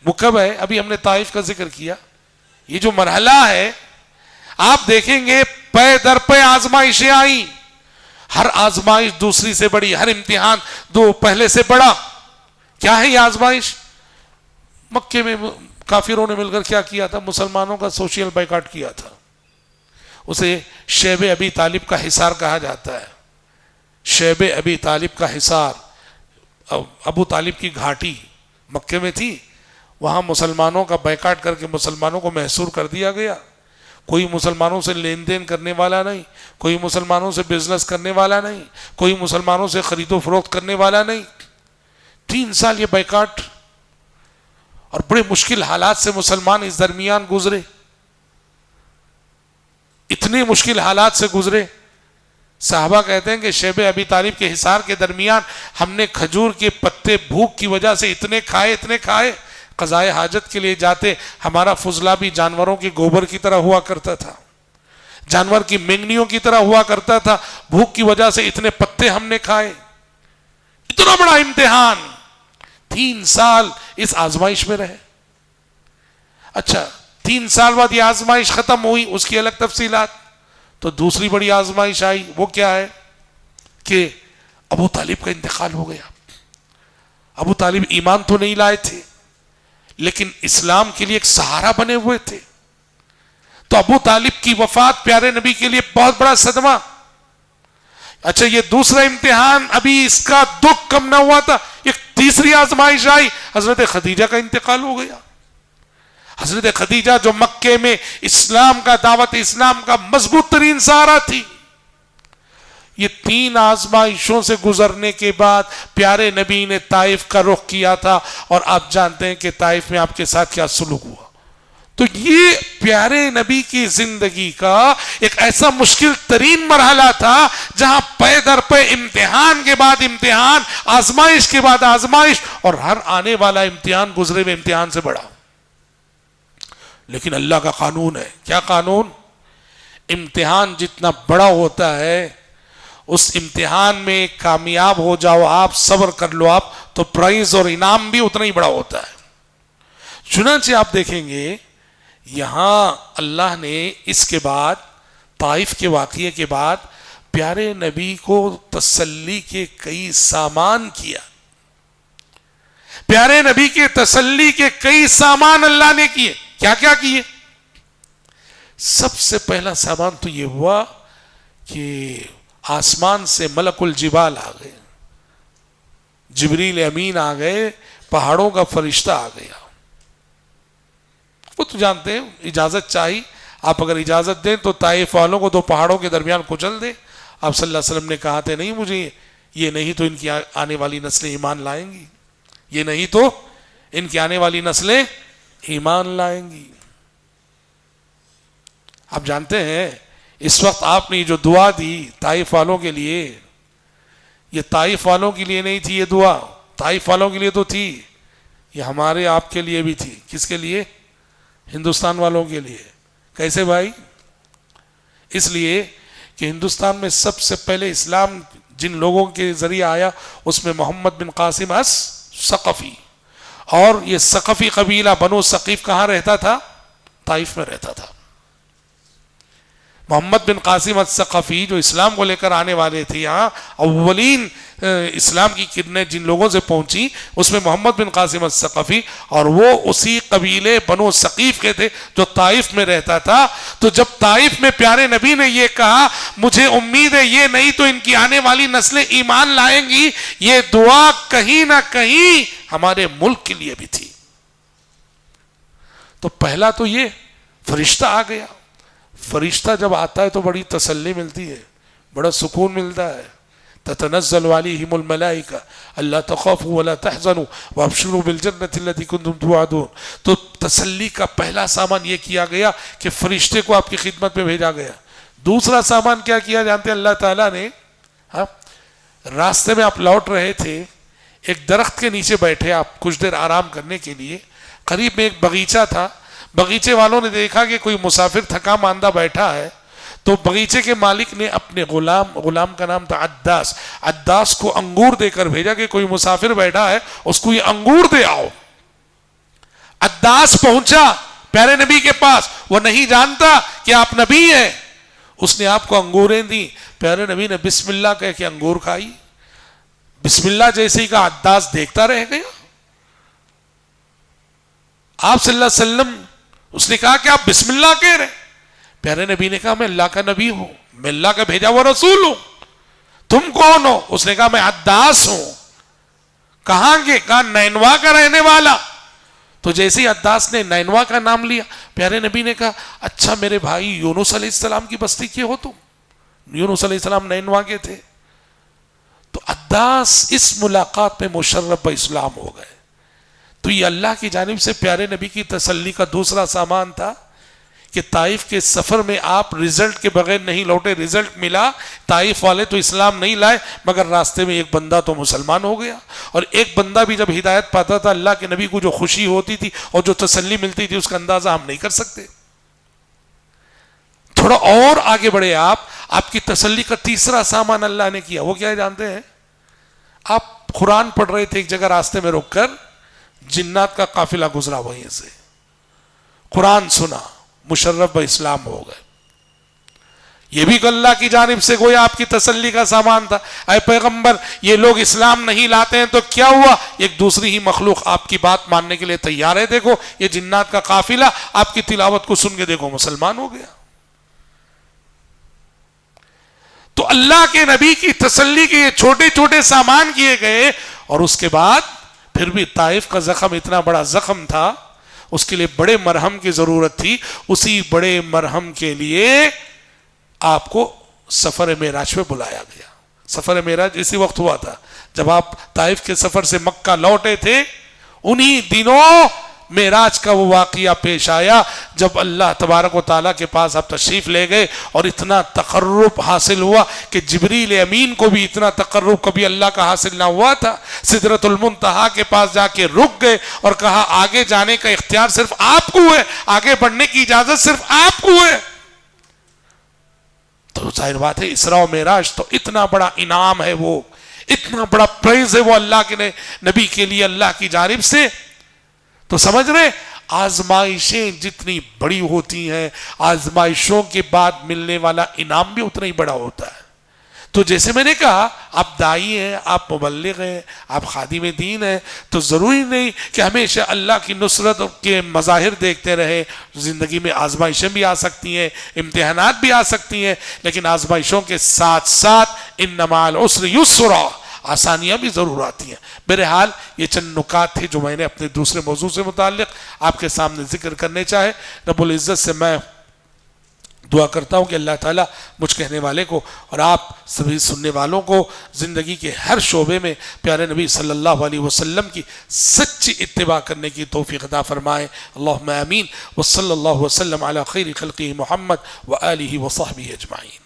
وہ کب ہے؟ ابھی ہم نے طائف کا ذکر کیا. یہ جو مرحلہ ہے آپ دیکھیں گے پے در پے آزمائشیں آئیں، ہر آزمائش دوسری سے بڑی، ہر امتحان دو پہلے سے بڑا. کیا ہے یہ آزمائش؟ مکے میں کافروں نے مل کر کیا کیا تھا؟ مسلمانوں کا سوشل بائیکاٹ کیا تھا. اسے شیب ابی طالب کا حصار کہا جاتا ہے. شیب ابی طالب کا حصار، ابو طالب کی گھاٹی مکے میں تھی، وہاں مسلمانوں کا بائیکاٹ کر کے مسلمانوں کو محصور کر دیا گیا. کوئی مسلمانوں سے لین دین کرنے والا نہیں، کوئی مسلمانوں سے بزنس کرنے والا نہیں، کوئی مسلمانوں سے خرید و فروخت کرنے والا نہیں. 3 سال یہ بائیکاٹ اور بڑے مشکل حالات سے مسلمان اس درمیان گزرے، اتنے مشکل حالات سے گزرے. صحابہ کہتے ہیں کہ شیب ابی طالب کے حصار کے درمیان ہم نے کھجور کے پتے بھوک کی وجہ سے اتنے کھائے، قضائے حاجت کے لیے جاتے ہمارا فضلہ بھی جانوروں کے گوبر کی طرح ہوا کرتا تھا، جانور کی مینگنیوں کی طرح ہوا کرتا تھا. بھوک کی وجہ سے اتنے پتے ہم نے کھائے. اتنا بڑا امتحان، 3 سال اس آزمائش میں رہے. اچھا 3 سال بعد یہ آزمائش ختم ہوئی، اس کی الگ تفصیلات. تو دوسری بڑی آزمائش آئی، وہ کیا ہے کہ ابو طالب کا انتقال ہو گیا. ابو طالب ایمان تو نہیں لائے تھے لیکن اسلام کے لیے ایک سہارا بنے ہوئے تھے. تو ابو طالب کی وفات پیارے نبی کے لیے بہت بڑا صدمہ. اچھا یہ دوسرا امتحان، ابھی اس کا دکھ کم نہ ہوا تھا، ایک تیسری آزمائش آئی، حضرت خدیجہ کا انتقال ہو گیا. حضرت خدیجہ جو مکے میں اسلام کا، دعوت اسلام کا مضبوط ترین سہارا تھی. یہ 3 آزمائشوں سے گزرنے کے بعد پیارے نبی نے طائف کا رخ کیا تھا، اور آپ جانتے ہیں کہ طائف میں آپ کے ساتھ کیا سلوک ہوا. تو یہ پیارے نبی کی زندگی کا ایک ایسا مشکل ترین مرحلہ تھا جہاں پے در پے امتحان کے بعد امتحان، آزمائش کے بعد آزمائش، اور ہر آنے والا امتحان گزرے ہوئے امتحان سے بڑا. لیکن اللہ کا قانون ہے. کیا قانون؟ امتحان جتنا بڑا ہوتا ہے اس امتحان میں کامیاب ہو جاؤ آپ، صبر کر لو آپ، تو پرائز اور انعام بھی اتنا ہی بڑا ہوتا ہے. چنانچہ آپ دیکھیں گے یہاں اللہ نے اس کے بعد، طائف کے واقعے کے بعد، پیارے نبی کو تسلی کے کئی سامان کیا. پیارے نبی کے تسلی کے کئی سامان اللہ نے کیے. کیا کیا کیے؟ سب سے پہلا سامان تو یہ ہوا کہ آسمان سے ملک الجبال آ گئے، جبریل امین آ گئے، پہاڑوں کا فرشتہ آ گیا. وہ تو جانتے ہیں اجازت چاہیے، آپ اگر اجازت دیں تو طائف والوں کو 2 پہاڑوں کے درمیان کچل دیں. آپ صلی اللہ علیہ وسلم نے کہا تھے نہیں مجھے یہ نہیں تو ان کی آنے والی نسلیں ایمان لائیں گی، یہ نہیں تو ان کی آنے والی نسلیں ایمان لائیں گی. آپ جانتے ہیں اس وقت آپ نے جو دعا دی طائف والوں کے لیے، یہ طائف والوں کے لیے نہیں تھی یہ دعا، طائف والوں کے لیے تو تھی، یہ ہمارے آپ کے لیے بھی تھی. کس کے لیے؟ ہندوستان والوں کے لیے. کیسے بھائی؟ اس لیے کہ ہندوستان میں سب سے پہلے اسلام جن لوگوں کے ذریعے آیا اس میں محمد بن قاسم الثقفی، اور یہ ثقفی قبیلہ بنو ثقیف کہاں رہتا تھا؟ طائف میں رہتا تھا. محمد بن قاسم الثقفی جو اسلام کو لے کر آنے والے تھے، یہاں اولین اسلام کی کرنیں جن لوگوں سے پہنچی اس میں محمد بن قاسم الثقفی، اور وہ اسی قبیلے بنو ثقیف کے تھے جو طائف میں رہتا تھا. تو جب طائف میں پیارے نبی نے یہ کہا مجھے امید ہے یہ نہیں تو ان کی آنے والی نسلیں ایمان لائیں گی، یہ دعا کہیں نہ کہیں ہمارے ملک کے لیے بھی تھی. تو پہلا تو یہ فرشتہ آ گیا. فرشتہ جب آتا ہے تو بڑی تسلی ملتی ہے، بڑا سکون ملتا ہے. تتنزل علیہم الملائکہ اللہ تخافوا ولا تحزنوا وابشروا بالجنۃ التي کنتم توعدون. تو تسلی کا پہلا سامان یہ کیا گیا کہ فرشتے کو آپ کی خدمت میں بھیجا گیا. دوسرا سامان کیا کیا جانتے ہیں اللہ تعالیٰ نے؟ راستے میں آپ لوٹ رہے تھے, ایک درخت کے نیچے بیٹھے آپ کچھ دیر آرام کرنے کے لیے, قریب میں ایک باغیچہ تھا. باغیچے والوں نے دیکھا کہ کوئی مسافر تھکا ماندہ بیٹھا ہے, تو باغیچے کے مالک نے اپنے غلام کا نام تھا عداس کو انگور دے کر بھیجا کہ کوئی مسافر بیٹھا ہے اس کو یہ انگور دے آؤ. عداس پہنچا پیارے نبی کے پاس, وہ نہیں جانتا کہ آپ نبی ہیں, اس نے آپ کو انگوریں دی. پیارے نبی نے بسم اللہ کہہ کے انگور کھائی. بسم اللہ جیسے ہی کا عداس دیکھتا رہ گیا. آپ صلی اللہ علیہ وسلم اس نے کہا کہ آپ بسم اللہ کہہ رہے. پیارے نبی نے کہا میں اللہ کا نبی ہوں, میں اللہ کا بھیجا ہوا رسول ہوں, تم کون ہو؟ اس نے کہا میں عداس ہوں. کہاں کے؟ کہا نینوا کا رہنے والا. تو جیسے ہی عداس نے نینوا کا نام لیا, پیارے نبی نے کہا اچھا میرے بھائی یونس علیہ السلام کی بستی کے ہو تم؟ یونس علیہ السلام نینوا کے تھے. تو عداس اس ملاقات میں مشرف اسلام ہو گئے. تو یہ اللہ کی جانب سے پیارے نبی کی تسلی کا دوسرا سامان تھا کہ طائف کے سفر میں آپ رزلٹ کے بغیر نہیں لوٹے. رزلٹ ملا, طائف والے تو اسلام نہیں لائے مگر راستے میں ایک بندہ تو مسلمان ہو گیا. اور ایک بندہ بھی جب ہدایت پاتا تھا, اللہ کے نبی کو جو خوشی ہوتی تھی اور جو تسلی ملتی تھی اس کا اندازہ ہم نہیں کر سکتے. تھوڑا اور آگے بڑھے آپ کی تسلی کا تیسرا سامان اللہ نے کیا. وہ کیا جانتے ہیں؟ آپ قرآن پڑھ رہے تھے, ایک جگہ راستے میں رک کر جنات کا قافلہ گزرا, وہیں سے قرآن سنا, مشرف اسلام ہو گئے. یہ بھی اللہ کی جانب سے گویا آپ کی تسلی کا سامان تھا. اے پیغمبر یہ لوگ اسلام نہیں لاتے ہیں تو کیا ہوا؟ ایک دوسری ہی مخلوق آپ کی بات ماننے کے لیے تیار ہے. دیکھو یہ جنات کا قافلہ آپ کی تلاوت کو سن کے دیکھو مسلمان ہو گیا. تو اللہ کے نبی کی تسلی کے یہ چھوٹے چھوٹے سامان کیے گئے. اور اس کے بعد پھر بھی طائف کا زخم اتنا بڑا زخم تھا, اس کے لیے بڑے مرہم کی ضرورت تھی. اسی بڑے مرہم کے لیے آپ کو سفر معراج پہ بلایا گیا. سفر معراج اسی وقت ہوا تھا جب آپ طائف کے سفر سے مکہ لوٹے تھے. انہی دنوں معراج کا وہ واقعہ پیش آیا جب اللہ تبارک و تعالیٰ کے پاس آپ تشریف لے گئے اور اتنا تقرب حاصل ہوا کہ جبریل امین کو بھی اتنا تقرب کبھی اللہ کا حاصل نہ ہوا تھا. سدرۃ المنتہا کے پاس جا کے رک گئے اور کہا آگے جانے کا اختیار صرف آپ کو ہے, آگے بڑھنے کی اجازت صرف آپ کو ہے. تو ظاہر بات ہے اسراء و معراج تو اتنا بڑا انعام ہے, وہ اتنا بڑا پرائز ہے وہ اللہ کے نبی کے لیے اللہ کی جانب سے. تو سمجھ رہے, آزمائشیں جتنی بڑی ہوتی ہیں آزمائشوں کے بعد ملنے والا انعام بھی اتنا ہی بڑا ہوتا ہے. تو جیسے میں نے کہا آپ دائی ہیں, آپ مبلغ ہیں, آپ خادم دین ہیں, تو ضروری نہیں کہ ہمیشہ اللہ کی نصرت کے مظاہر دیکھتے رہے. زندگی میں آزمائشیں بھی آ سکتی ہیں, امتحانات بھی آ سکتی ہیں, لیکن آزمائشوں کے ساتھ ساتھ ان مع العسر یسرا, آسانیاں بھی ضرور آتی ہیں. بہرحال یہ چند نکات تھے جو میں نے اپنے دوسرے موضوع سے متعلق آپ کے سامنے ذکر کرنے چاہے. رب العزت سے میں دعا کرتا ہوں کہ اللہ تعالیٰ مجھ کہنے والے کو اور آپ سبھی سننے والوں کو زندگی کے ہر شعبے میں پیارے نبی صلی اللہ علیہ وسلم کی سچی اتباع کرنے کی توفیق عطا فرمائے. اللہم آمین. وصلی اللہ وسلم علی خیر خلقہ محمد وآلہ وصحبہ اجمعین.